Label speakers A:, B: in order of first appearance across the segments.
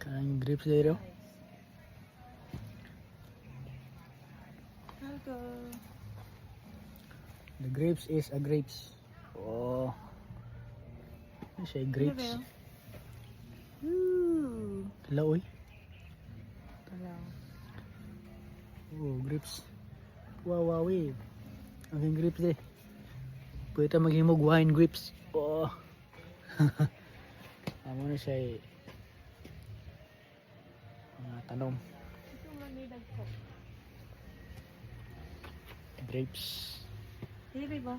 A: Kanang grapes dito.
B: Hello.
A: The grapes is a grapes. Oh. Ano siya, grapes.
B: Ooh.
A: Hello, oy.
B: Hello.
A: Oh, grapes. Wow, wow, eh. Ang grapes eh. Pwede tayo maghimog wine grapes. Oh. Amo na siya eh. Mga tanom.
B: Ito manidag ko.
A: Grapes.
B: Hindi ba?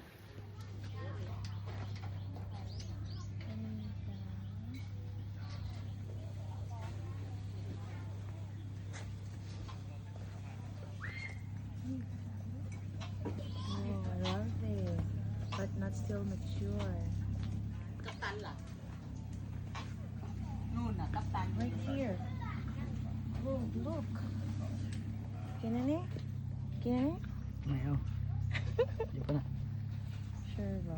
B: Oh, I love it. But not still mature.
C: Kapitan lah. Nuna, kapitan.
B: Right here. Oh, look. Kinani? Kinani?
A: May oh. Di pa na.
B: Sure ba?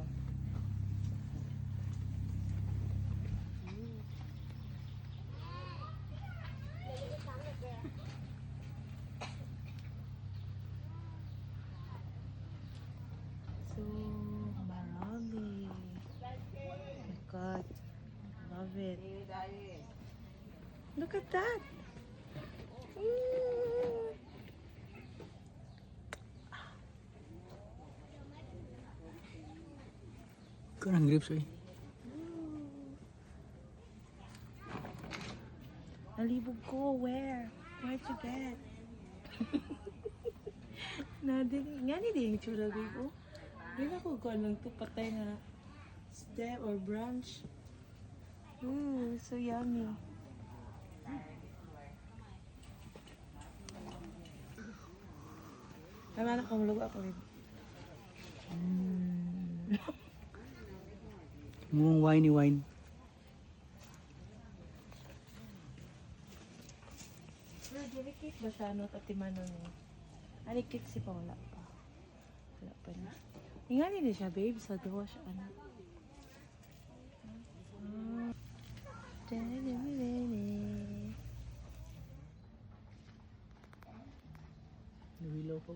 B: So, marami. Oh my God. Love it. Look at that. Mm.
A: Kanang grapes oy.
B: Nalibog ko. Where? Where'd you get? Nga ni din yung tsura ko. Hindi na ko anong to patay nga stem or branch. Ooh, so yummy. Naman akong lugo ako rin.
A: Mukhang winey wine.
B: Pero delicate ba siya no? Katimanon niya. Alikit si pa wala pa. Wala pa na. Nga nila siya babe. Sa duwa siya ano.
A: Nawilaw pa.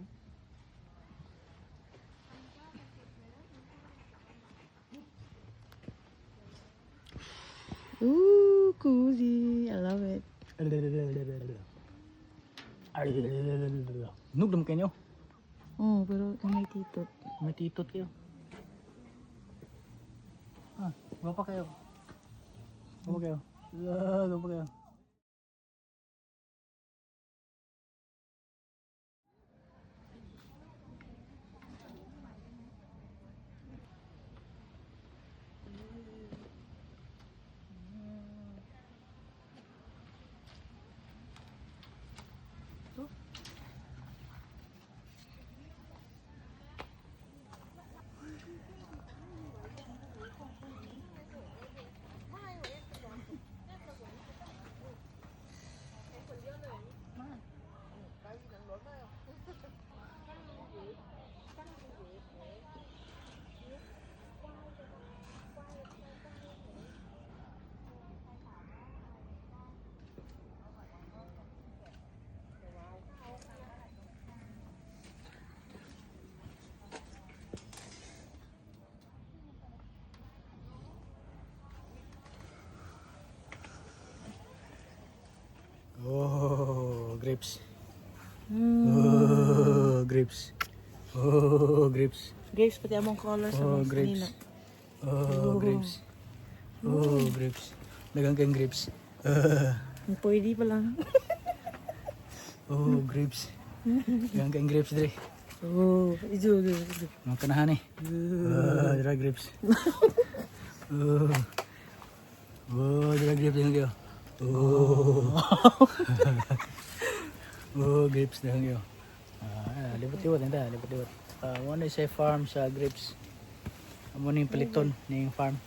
B: Ooh, cozy. I love it.
A: Nugdom kayo.
B: Oh, pero may titot.
A: May titot kayo. Ah, gapa kayo. Gapa kayo. Gapa kayo. Oh, grapes. Oh, grapes. Oh, grapes.
B: Grapes, pati among color sa
A: Oh,
B: mga
A: grapes.
B: kanina.
A: Oh, grapes. Oh, grapes. Dagang kayong grapes.
B: Pwede pa lang.
A: Oh, grapes. Dagang kayong grapes dire.
B: Oh, ijo.
A: Mga kanahan eh. Dira grapes. Oh. Oh, dira grapes dagang kayo. Oh. Oh, grapes dagang kayo. Lipat-lipat nanda, lipat-lipat. Ano sa farm sa grapes. Amo ning paliton ning farm.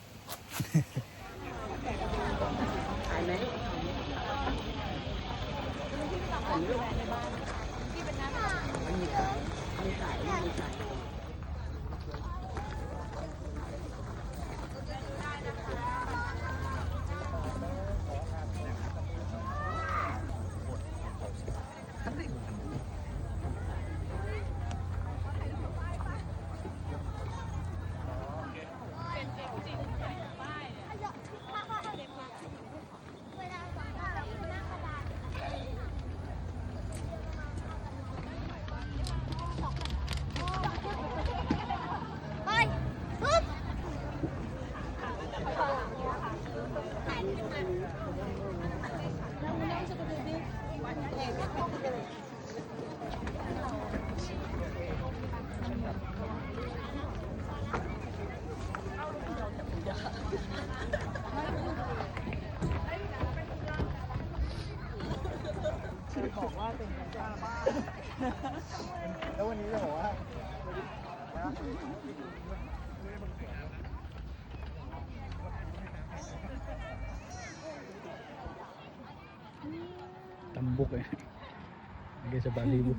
A: แล้ววันนี้จะบอกว่าtambok eh. Lagi sa balibo.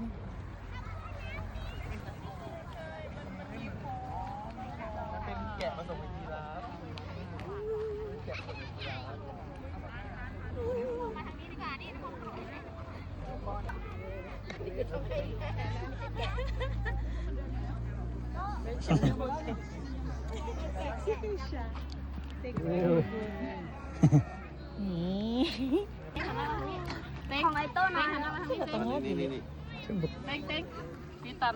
A: เป็นแกะผสมกับยีราฟแกะผสมกับยีราฟ
B: นี่ของไอ้ต้นนะนี่
A: Sembut.
C: เต็งเต็งพี่ตัน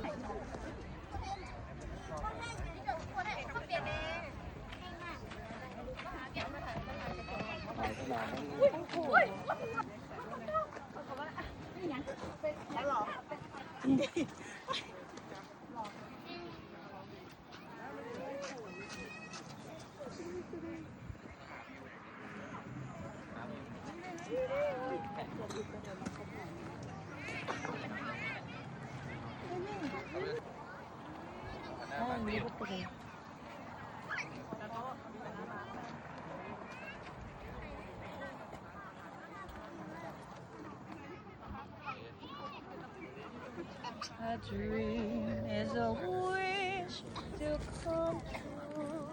B: A dream is a wish to come true.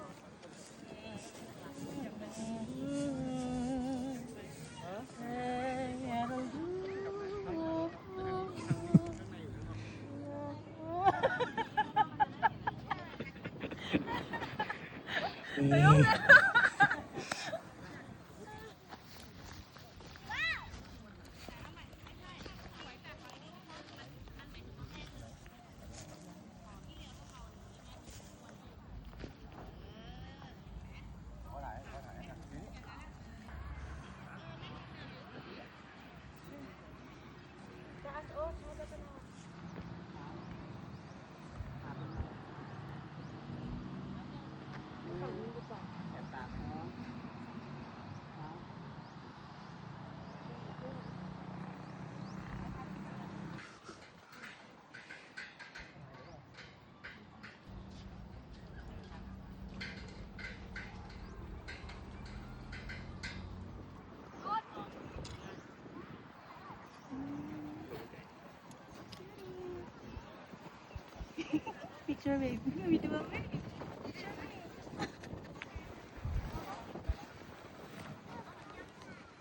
B: Picture baby, video baby.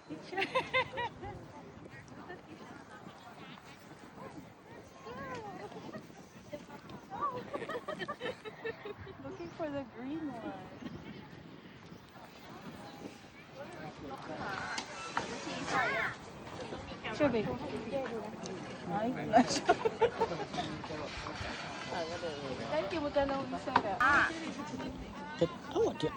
B: Picture. Looking for the green one. Picture baby. Ay, thank you, magkano ang isa ka?
A: Oh, dia.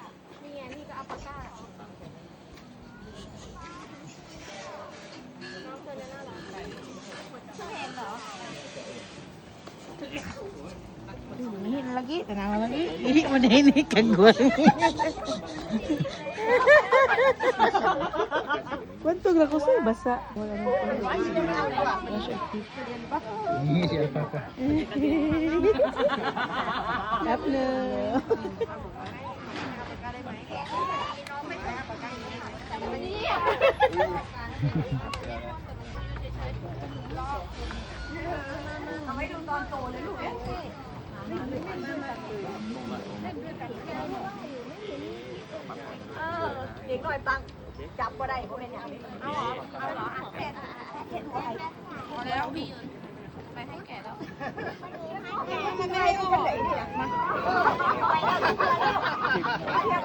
B: Ini lagi, tenang lagi. Ini udah ini kan gue. Bantog na ko sa basa. Wala na ko.
A: Ini siapa apa?
B: Apno.
C: เด็กหน่อยปังจับก็ได้ก็เป็นอย่างนี้เอาเหรอเอาเหรอแก่เห็นไหมพอแล้วพี่ยืนไปให้แก่แล้วมันไม่ให้ก็ไหนเนี่ยมาไปแล้ว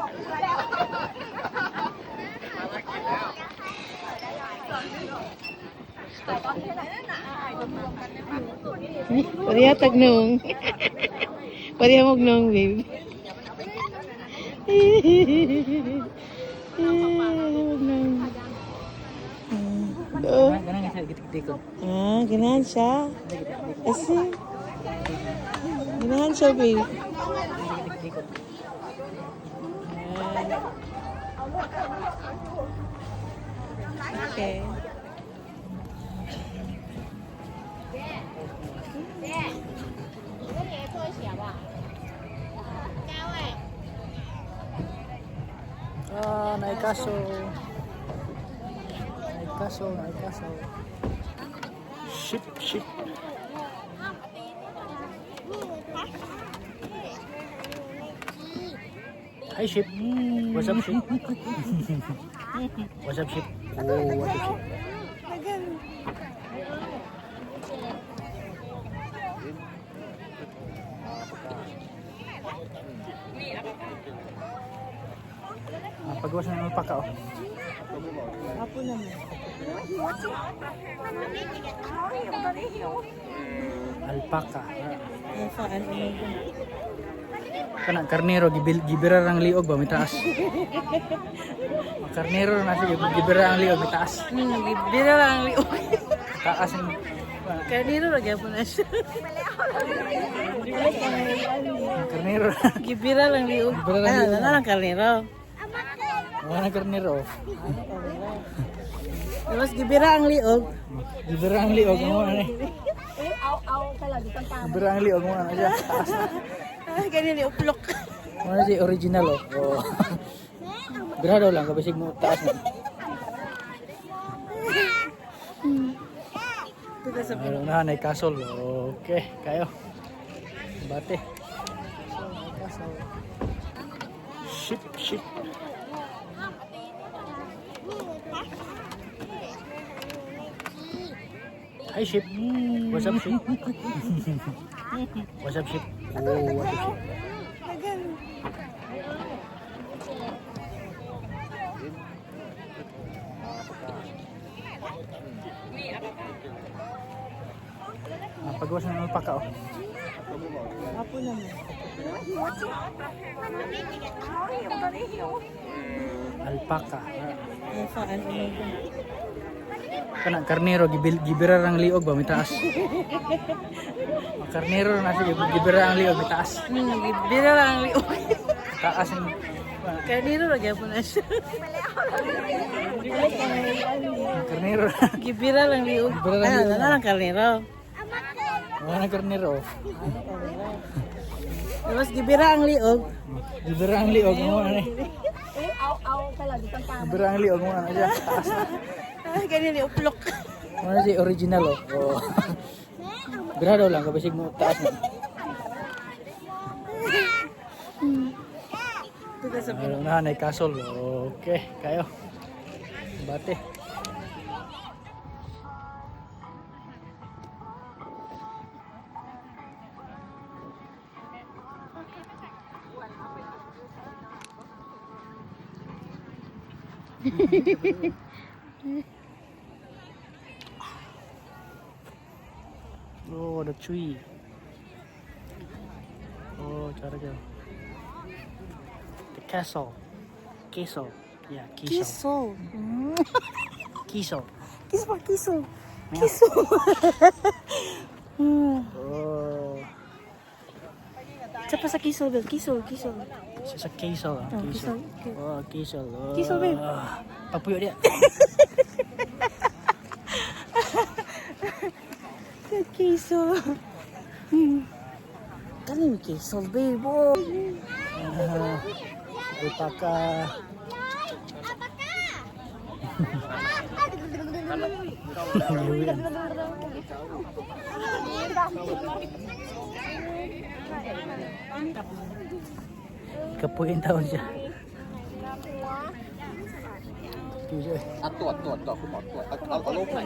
B: Pariya tagnong. Pariya magnong, baby. Magnong.
A: Ganang nga gitik-gitik.
B: Ah, ganahan siya. Kasi. Ganahan siya, baby.
A: Gitik-gitik.
B: Okay.
A: kaso. Ay kaso. Ship. Hi ship. What's up ship? What's up ship? Oh, what's up ship? Pagawas ng alpaka oh.
B: Apo naman.
A: Alpaka.
B: Saan ano ba?
A: Kana karnero gibira ang liog ba mitaas. Karnero na siya gibira ang liog mitaas.
B: Bira lang ang liog.
A: Taas ang
B: Kanino lagi po na siya.
A: karnero.
B: Gibira lang liog.
A: Gibira lang liog.
B: Ano lang karniro?
A: Wala karnero.
B: Tapos gibira ang liog.
A: Gibira ang liog mo ano.
C: Aw talaga tang
A: Gibira ang liog mo ano siya. Taas.
B: Ganyan ni uplok.
A: Ano si original oh. Oh. Bira daw lang kabisig mo taas na.
B: Ito sa
A: Ano na nay kasol. Okay, kayo. Bate. Ship. Hi ship. What's up ship? What's up ship? Oh, what's up ship? Pagawas ng alpaka oh.
B: Apo naman.
A: Alpaka.
B: Saan ano ba?
A: Kana karnero gibira ang liog ba mitaas. Karnero na siya gibira ang liog mitaas.
B: Bira lang ang liog.
A: Taas ang
B: Kanino lagi po na siya.
A: karnero.
B: Gibira lang liog.
A: Gibira lang liog.
B: Ano lang karniro?
A: Wala karnero.
B: Tapos gibira ang liog.
A: Gibira ang liog mo ano.
C: aw talaga tang
A: Gibira ang liog mo ano siya. Taas.
B: Ganyan ni uplok.
A: Ano si original oh. Oh. Bira daw lang kabisig mo taas na.
B: Ito sa
A: Ano na nay kasol. Okay, kayo. Bate. Oh, the tree. Oh, cara dia. The castle. Castle. Yeah, castle.
B: Kiso.
A: Castle.
B: Kiso pa, kiso.
A: Yeah.
B: Kiso.
A: Oh,
B: Sapa sa kiso, Bel. Kiso.
A: it's a castle.
B: Oh,
A: Castle.
B: castle.
A: Oh, castle. Oh.
B: Castle, babe.
A: Pagpuyok dia.
B: Kiso. Kanino kiso, babe? Oh.
A: Alpaka. Kapuin tahun siya.
D: ตรวจคุณหมอตรวจเอาโรคไหน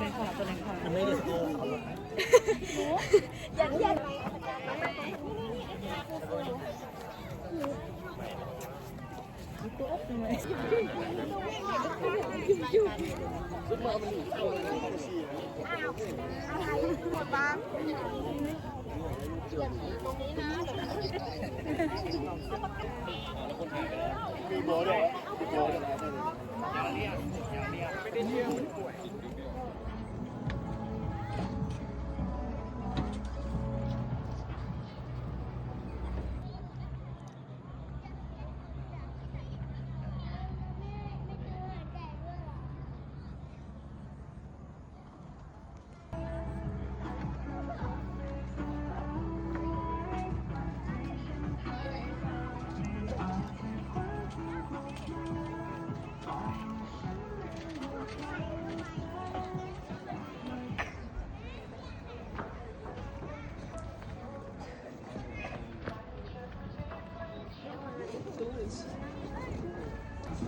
A: Oh,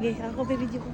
B: Sige, ako bibidyo ko.